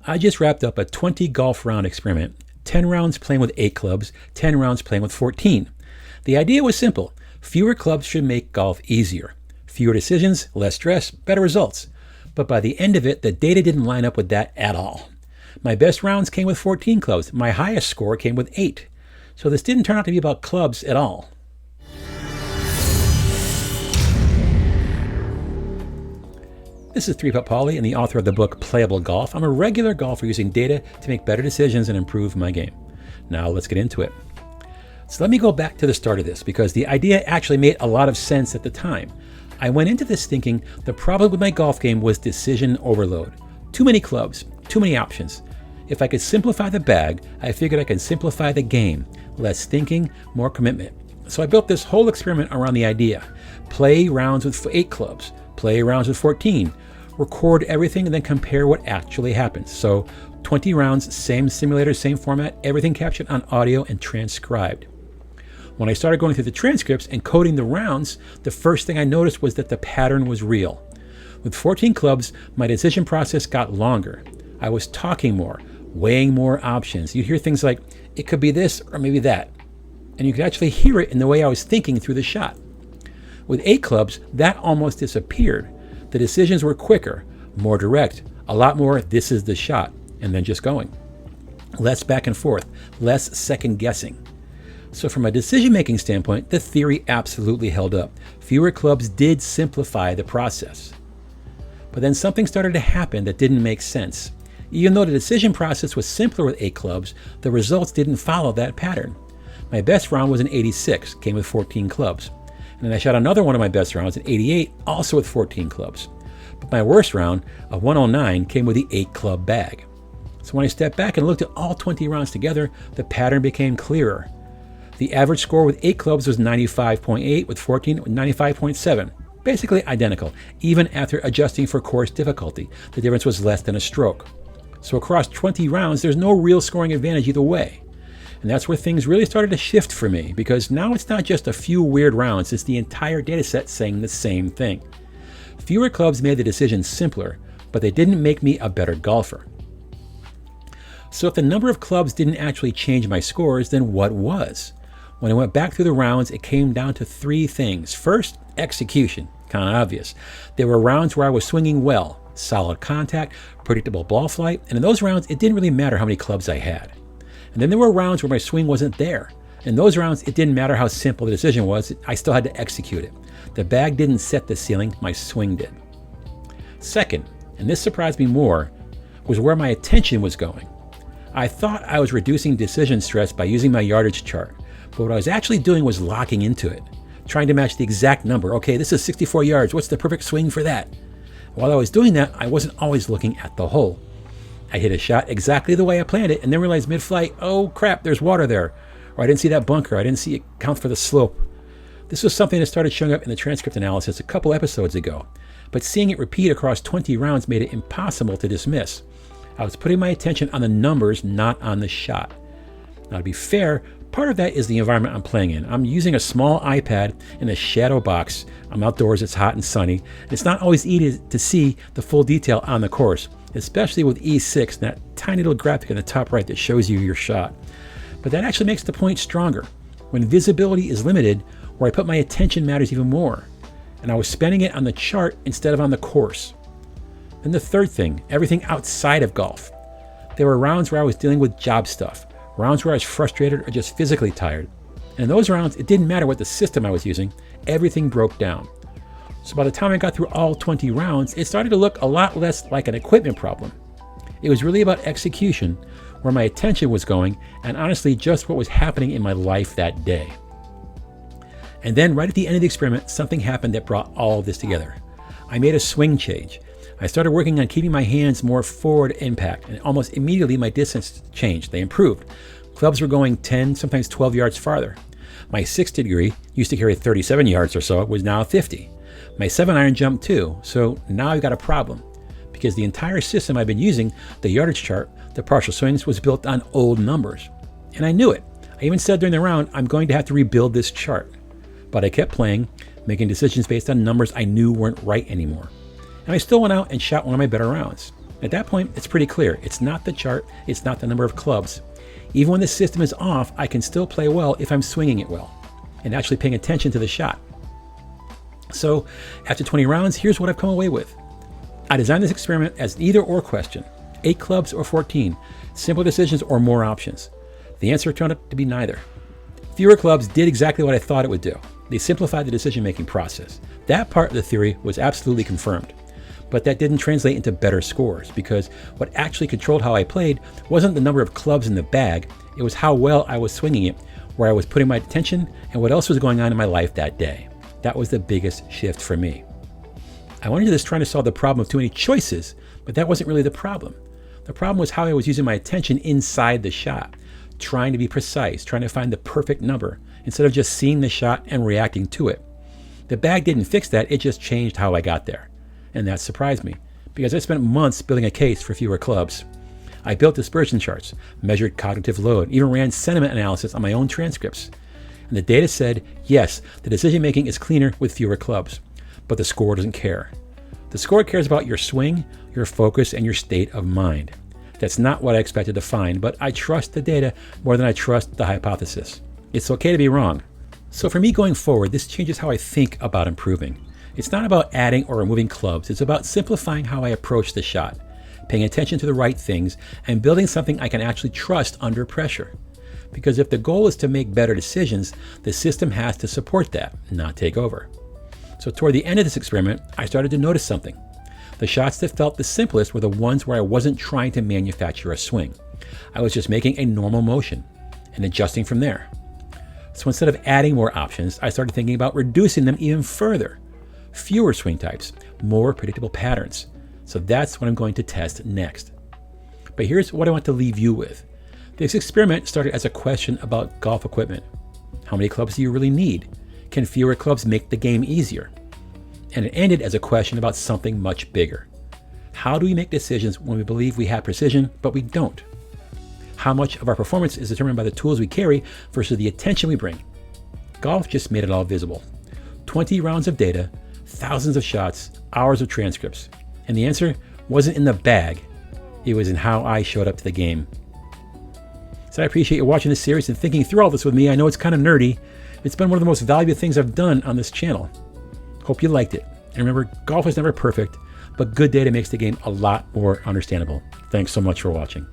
I just wrapped up a 20 golf round experiment, 10 rounds playing with 8 clubs, 10 rounds playing with 14. The idea was simple. Fewer clubs should make golf easier. Fewer decisions, less stress, better results. But by the end of it, the data didn't line up with that at all. My best rounds came with 14 clubs. My highest score came with 8. So this didn't turn out to be about clubs at all. This is 3-Putt Pauly and the author of the book Playable Golf. I'm a regular golfer using data to make better decisions and improve my game. Now let's get into it. So let me go back to the start of this because the idea actually made a lot of sense at the time. I went into this thinking the problem with my golf game was decision overload. Too many clubs, too many options. If I could simplify the bag, I figured I could simplify the game. Less thinking, more commitment. So I built this whole experiment around the idea. Play rounds with 8 clubs, play rounds with 14, record everything and then compare what actually happens. So 20 rounds, same simulator, same format, everything captured on audio and transcribed. When I started going through the transcripts and coding the rounds, the first thing I noticed was that the pattern was real. With 14 clubs, my decision process got longer. I was talking more, weighing more options. You'd hear things like, it could be this or maybe that. And you could actually hear it in the way I was thinking through the shot. With 8 clubs, that almost disappeared. The decisions were quicker, more direct, a lot more this is the shot, and then just going. Less back and forth, less second guessing. So from a decision-making standpoint, the theory absolutely held up. Fewer clubs did simplify the process. But then something started to happen that didn't make sense. Even though the decision process was simpler with 8 clubs, the results didn't follow that pattern. My best round was an 86, came with 14 clubs. And then I shot another one of my best rounds, an 88, also with 14 clubs. But my worst round, a 109, came with the 8 club bag. So when I stepped back and looked at all 20 rounds together, the pattern became clearer. The average score with 8 clubs was 95.8, with 14 95.7. Basically identical, even after adjusting for course difficulty. The difference was less than a stroke. So across 20 rounds, there's no real scoring advantage either way. And that's where things really started to shift for me, because now it's not just a few weird rounds, it's the entire data set saying the same thing. Fewer clubs made the decision simpler, but they didn't make me a better golfer. So if the number of clubs didn't actually change my scores, then what was? When I went back through the rounds, it came down to 3 things. First, execution, kind of obvious. There were rounds where I was swinging well, solid contact, predictable ball flight, and in those rounds, it didn't really matter how many clubs I had. And then there were rounds where my swing wasn't there. In those rounds, it didn't matter how simple the decision was, I still had to execute it. The bag didn't set the ceiling, my swing did. Second, and this surprised me more, was where my attention was going. I thought I was reducing decision stress by using my yardage chart, but what I was actually doing was locking into it, trying to match the exact number. Okay, this is 64 yards, what's the perfect swing for that? While I was doing that, I wasn't always looking at the hole. I hit a shot exactly the way I planned it and then realized mid-flight, oh crap, there's water there. Or I didn't see that bunker, I didn't see it count for the slope. This was something that started showing up in the transcript analysis a couple episodes ago, but seeing it repeat across 20 rounds made it impossible to dismiss. I was putting my attention on the numbers, not on the shot. Now to be fair, part of that is the environment I'm playing in. I'm using a small iPad in a shadow box. I'm outdoors, it's hot and sunny. It's not always easy to see the full detail on the course, especially with E6, that tiny little graphic in the top right that shows you your shot. But that actually makes the point stronger. When visibility is limited, where I put my attention matters even more. And I was spending it on the chart instead of on the course. Then the third thing, everything outside of golf. There were rounds where I was dealing with job stuff, rounds where I was frustrated or just physically tired. And in those rounds, it didn't matter what the system I was using, everything broke down. So by the time I got through all 20 rounds, it started to look a lot less like an equipment problem. It was really about execution, where my attention was going, and honestly, just what was happening in my life that day. And then right at the end of the experiment, something happened that brought all of this together. I made a swing change. I started working on keeping my hands more forward impact, and almost immediately my distance changed. They improved. Clubs were going 10, sometimes 12 yards farther. My 60 degree used to carry 37 yards or so, was now 50. My 7-iron jumped too, so now I've got a problem. Because the entire system I've been using, the yardage chart, the partial swings, was built on old numbers. And I knew it. I even said during the round, I'm going to have to rebuild this chart. But I kept playing, making decisions based on numbers I knew weren't right anymore. And I still went out and shot one of my better rounds. At that point, it's pretty clear. It's not the chart, it's not the number of clubs. Even when the system is off, I can still play well if I'm swinging it well and actually paying attention to the shot. So after 20 rounds, here's what I've come away with. I designed this experiment as an either or question, 8 clubs or 14, simple decisions or more options. The answer turned out to be neither. Fewer clubs did exactly what I thought it would do. They simplified the decision-making process. That part of the theory was absolutely confirmed. But that didn't translate into better scores, because what actually controlled how I played wasn't the number of clubs in the bag, it was how well I was swinging it, where I was putting my attention, and what else was going on in my life that day. That was the biggest shift for me. I went into this trying to solve the problem of too many choices, but that wasn't really the problem. The problem was how I was using my attention inside the shot, trying to be precise, trying to find the perfect number, instead of just seeing the shot and reacting to it. The bag didn't fix that, it just changed how I got there. And that surprised me, because I spent months building a case for fewer clubs. I built dispersion charts, measured cognitive load, even ran sentiment analysis on my own transcripts. And the data said, yes, the decision making is cleaner with fewer clubs, but the score doesn't care. The score cares about your swing, your focus, and your state of mind. That's not what I expected to find, but I trust the data more than I trust the hypothesis. It's okay to be wrong. So for me going forward, this changes how I think about improving. It's not about adding or removing clubs, it's about simplifying how I approach the shot, paying attention to the right things, and building something I can actually trust under pressure. Because if the goal is to make better decisions, the system has to support that, not take over. So toward the end of this experiment, I started to notice something. The shots that felt the simplest were the ones where I wasn't trying to manufacture a swing. I was just making a normal motion and adjusting from there. So instead of adding more options, I started thinking about reducing them even further. Fewer swing types, more predictable patterns. So that's what I'm going to test next. But here's what I want to leave you with. This experiment started as a question about golf equipment. How many clubs do you really need? Can fewer clubs make the game easier? And it ended as a question about something much bigger. How do we make decisions when we believe we have precision, but we don't? How much of our performance is determined by the tools we carry versus the attention we bring? Golf just made it all visible. 20 rounds of data, thousands of shots, hours of transcripts. And the answer wasn't in the bag. It was in how I showed up to the game. So I appreciate you watching this series and thinking through all this with me. I know it's kind of nerdy. It's been one of the most valuable things I've done on this channel. Hope you liked it. And remember, golf is never perfect, but good data makes the game a lot more understandable. Thanks so much for watching.